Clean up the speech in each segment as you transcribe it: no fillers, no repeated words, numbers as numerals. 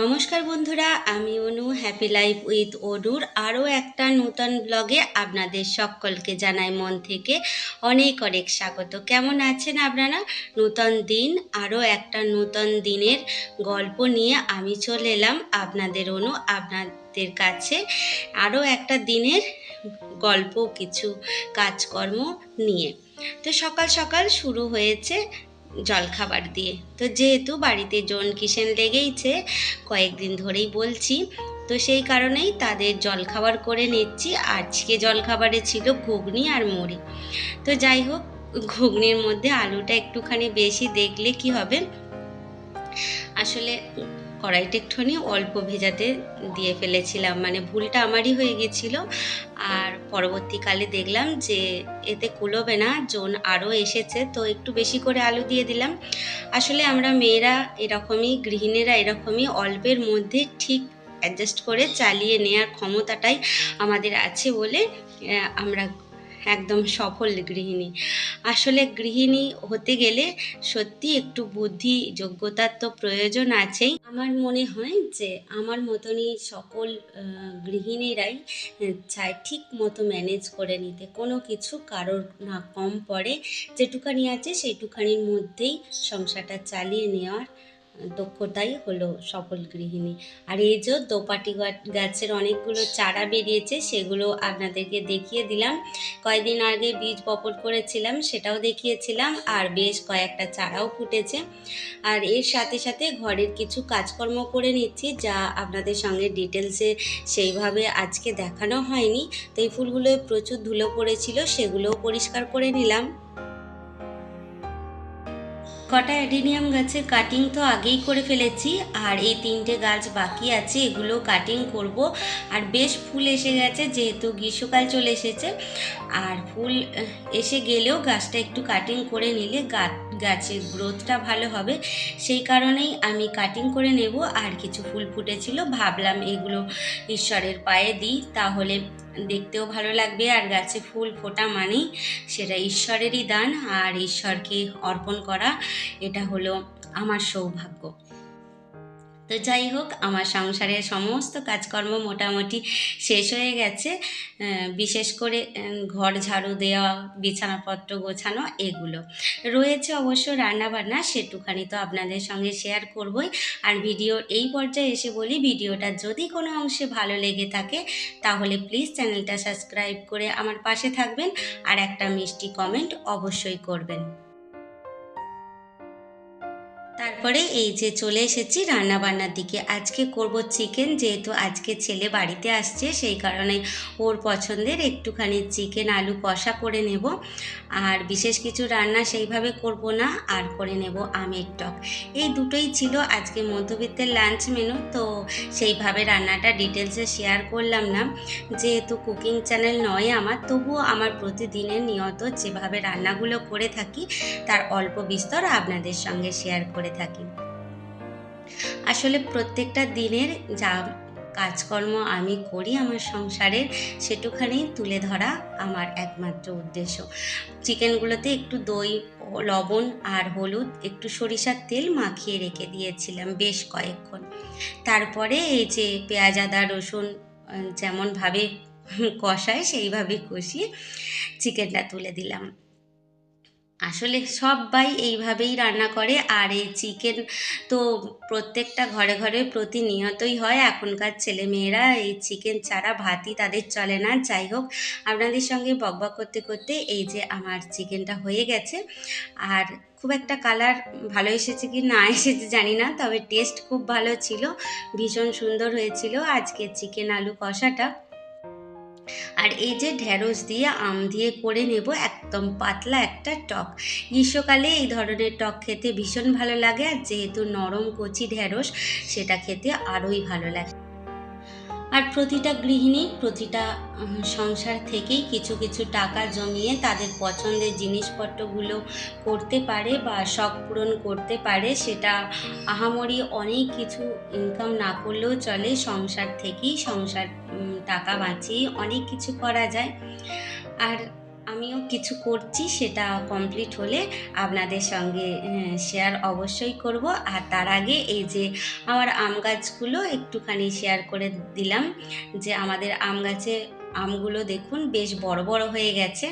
নমস্কার বন্ধুরা, আমি অনু। হ্যাপি লাইফ উইথ অনুর আরও একটা নতুন ব্লগে আপনাদের সকলকে জানাই মন থেকে অনেক অনেক স্বাগত। কেমন আছেন আপনারা? নতুন দিন, আরও একটা নতুন দিনের গল্প নিয়ে আমি চলে এলাম আপনাদের কাছে। আরও একটা দিনের গল্প, কিছু কাজকর্ম নিয়ে। তো সকাল সকাল শুরু হয়েছে জলখাবার দিয়ে। তো যেহেতু বাড়িতে জন কিষেন লেগেইছে, কয়েকদিন ধরেই বলছি, তো সেই কারণেই তাদের জলখাবার করে নিচ্ছি। আজকে জলখাবারে ছিল ঘুগনি আর মুড়ি। তো যাই হোক, ঘুগনির মধ্যে আলুটা একটুখানি বেশি দেখলে কি হবে, আসলে কড়াইটা একটুখানি অল্প ভেজাতে দিয়ে ফেলেছিলাম, মানে ভুলটা আমারই হয়ে গেছিল। আর পরবর্তীকালে দেখলাম যে এতে কুলোবে না, জন আরও এসেছে, তো একটু বেশি করে আলু দিয়ে দিলাম। আসলে আমরা মেয়েরা এরকমই, গৃহিণীরা এরকমই, অল্পের মধ্যে ঠিক অ্যাডজাস্ট করে চালিয়ে নেওয়ার ক্ষমতাটাই আমাদের আছে বলে আমরা একদম সফল গৃহিণী। আসলে গৃহিণী হতে গেলে সত্যি একটু বুদ্ধি যোগ্যতার তো প্রয়োজন আছেই। আমার মনে হয় যে আমার মতনই সকল গৃহিণীরাই চায় ঠিক মতো ম্যানেজ করে নিতে, কোনো কিছু কারোর না কম পড়ে, যেটুখানি আছে সেইটুখানির মধ্যেই সংসারটা চালিয়ে নেওয়ার দক্ষতাই হলো সফল গৃহিণী। আর এই যে দোপাটি গাছের অনেকগুলো চারা বেরিয়েছে, সেগুলো আপনাদেরকে দেখিয়ে দিলাম। কয়েকদিন আগে বীজ বপন করেছিলাম, সেটাও দেখিয়েছিলাম, আর বেশ কয়েকটা চারাও ফুটেছে। আর এর সাথে সাথে ঘরের কিছু কাজকর্ম করে নিচ্ছি, যা আপনাদের সঙ্গে ডিটেলসে সেইভাবে আজকে দেখানো হয়নি। তো এই ফুলগুলোয় প্রচুর ধুলো পড়েছিল, সেগুলোও পরিষ্কার করে নিলাম। কটা অ্যাডিনিয়াম গাছের কাটিং তো আগেই করে ফেলেছি, আর এই 3টে গাছ বাকি আছে, এগুলো কাটিং করব। আর বেশ ফুল এসে গেছে, যেহেতু গ্রীষ্মকাল চলে এসেছে। আর ফুল এসে গেলেও গাছটা একটু কাটিং করে নিলে গাছের গ্রোথটা ভালো হবে, সেই কারণেই আমি কাটিং করে নেব। আর কিছু ফুল ফুটেছিল, ভাবলাম এগুলো ঈশ্বরের পায়ে দিই, তাহলে দেখতেও ভালো লাগবে। আর গাছে ফুল ফোটা মানেই সেটা ঈশ্বরেরই দান, আর ঈশ্বরকে অর্পণ করা, এটা হলো আমার সৌভাগ্য। তো যাই হোক, আমার সংসারের সমস্ত কাজকর্ম মোটামুটি শেষ হয়ে গেছে। বিশেষ করে ঘর ঝাড়ু দেওয়া, বিছানাপত্র গোছানো, এগুলো রয়েছে। অবশ্য রান্নাবান্না সেটুখানি তো আপনাদের সঙ্গে শেয়ার করবই। আর ভিডিওর এই পর্যায়ে এসে বলি, ভিডিওটা যদি কোনো অংশে ভালো লেগে থাকে তাহলে প্লিজ চ্যানেলটা সাবস্ক্রাইব করে আমার পাশে থাকবেন, আর একটা মিষ্টি কমেন্ট অবশ্যই করবেন। তারপরে এই যে চলে এসেছি রান্নাবান্নার দিকে। আজকে করব চিকেন, যেহেতু আজকে ছেলে বাড়িতে আসছে, সেই কারণে ওর পছন্দের একটুখানি চিকেন আলু কষা করে নেব। আর বিশেষ কিছু রান্না সেইভাবে করব না, আর করে নেব আমের টক। এই দুটোই ছিল আজকে মধ্যবিত্তের লাঞ্চ মেনু। তো সেইভাবে রান্নাটা ডিটেলসে শেয়ার করলাম না, যেহেতু কুকিং চ্যানেল নয় আমার, তবুও আমার প্রতিদিনের নিয়ত যেভাবে রান্নাগুলো করে থাকি তার অল্প বিস্তর আপনাদের সঙ্গে শেয়ার করে থাকি। আসলে প্রত্যেকটা দিনের যা কাজকর্ম আমি করি আমার সংসারের, সেটুখানি তুলে ধরা আমার একমাত্র উদ্দেশ্য। চিকেনগুলোতে একটু দই, লবণ আর হলুদ, একটু সরিষার তেল মাখিয়ে রেখে দিয়েছিলাম বেশ কয়েকক্ষণ। তারপরে এই যে পেঁয়াজ আদা রসুন যেমনভাবে কষায় সেইভাবে কষিয়ে চিকেনটা তুলে দিলাম। আসলে সবাই এইভাবেই রান্না করে। আর এই চিকেন তো প্রত্যেকটা ঘরে ঘরে প্রতিনিয়তই হয়। এখনকার ছেলেমেয়েরা এই চিকেন ছাড়া ভাতই তাদের চলে না। যাই হোক, আপনাদের সঙ্গে বকবক করতে করতে এই যে আমার চিকেনটা হয়ে গেছে। আর খুব একটা কালার ভালো এসেছে কি না এসেছে জানি না, তবে টেস্ট খুব ভালো ছিল, ভীষণ সুন্দর হয়েছিল আজকে চিকেন আলু কষাটা। আর এই যে ঢ্যাঁড়স দিয়ে আম দিয়ে করে নেব একদম পাতলা একটা টক। গ্রীষ্মকালে এই ধরনের টক খেতে ভীষণ ভালো লাগে, আর যেহেতু নরম কচি ঢ্যাঁড়স, সেটা খেতে আরোই ভালো লাগে। আর প্রতিটা গৃহিণী প্রতিটা সংসার থেকেই কিছু কিছু টাকা জমিয়ে তাদের পছন্দের জিনিসপত্রগুলো করতে পারে বা শখ পূরণ করতে পারে। সেটা আহামরি অনেক কিছু ইনকাম না করলেও চলে, সংসার থেকেই টাকা বাঁচিয়ে অনেক কিছু করা যায়। আর আমিও কিছু করছি, সেটা কমপ্লিট হলে আপনাদের সঙ্গে শেয়ার অবশ্যই করব। আর তার আগে এই যে আমার আম গাছগুলো একটুখানি শেয়ার করে দিলাম, যে আমাদের আম গাছে আমগুলো দেখুন বেশ বড় বড় হয়ে গেছে।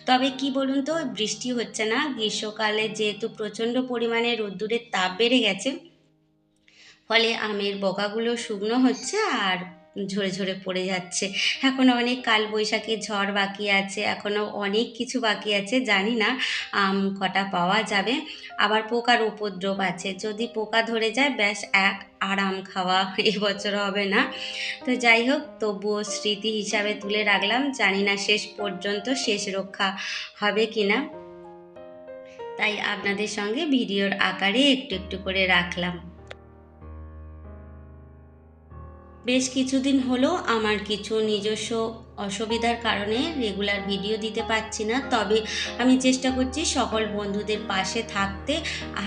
তবে কি বলুন তো, বৃষ্টি হচ্ছে না, গ্রীষ্মকালে যেহেতু প্রচণ্ড পরিমাণে রোদ্দুরের তাপ বেড়ে গেছে, ফলে আমের বগাগুলো শুকনো হচ্ছে আর ঝরে ঝরে পড়ে যাচ্ছে। এখনও অনেক কালবৈশাখী ঝড় বাকি আছে, এখনও অনেক কিছু বাকি আছে, জানি না আম কটা পাওয়া যাবে। আবার পোকার উপদ্রব আছে, যদি পোকা ধরে যায় ব্যাস এক আর আম খাওয়া এবছর হবে না। তো যাই হোক, তবুও স্মৃতি হিসাবে তুলে রাখলাম, জানি না শেষ পর্যন্ত শেষ রক্ষা হবে কিনা, তাই আপনাদের সঙ্গে ভিডিওর আকারে একটু একটু করে রাখলাম। বেশ কিছুদিন হলো আমার কিছু নিজস্ব অসুবিধার কারণে রেগুলার ভিডিও দিতে পারছি না, তবে আমি চেষ্টা করছি সকল বন্ধুদের পাশে থাকতে।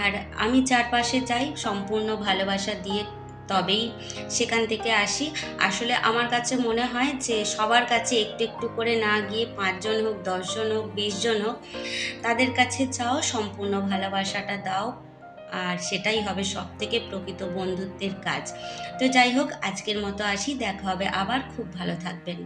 আর আমি যার পাশে যাই সম্পূর্ণ ভালোবাসা দিয়ে তবেই সেখান থেকে আসি। আসলে আমার কাছে মনে হয় যে সবার কাছে একটু একটু করে না গিয়ে 5 জন হোক, 10 জন হোক, 20 জন হোক, তাদের কাছে যাও, সম্পূর্ণ ভালোবাসাটা দাও, আর সেটাই হবে সবথেকে প্রকৃত বন্ধুত্বের কাজ। তো যাই হোক, আজকের মতো আসি, দেখা হবে আবার, খুব ভালো থাকবেন।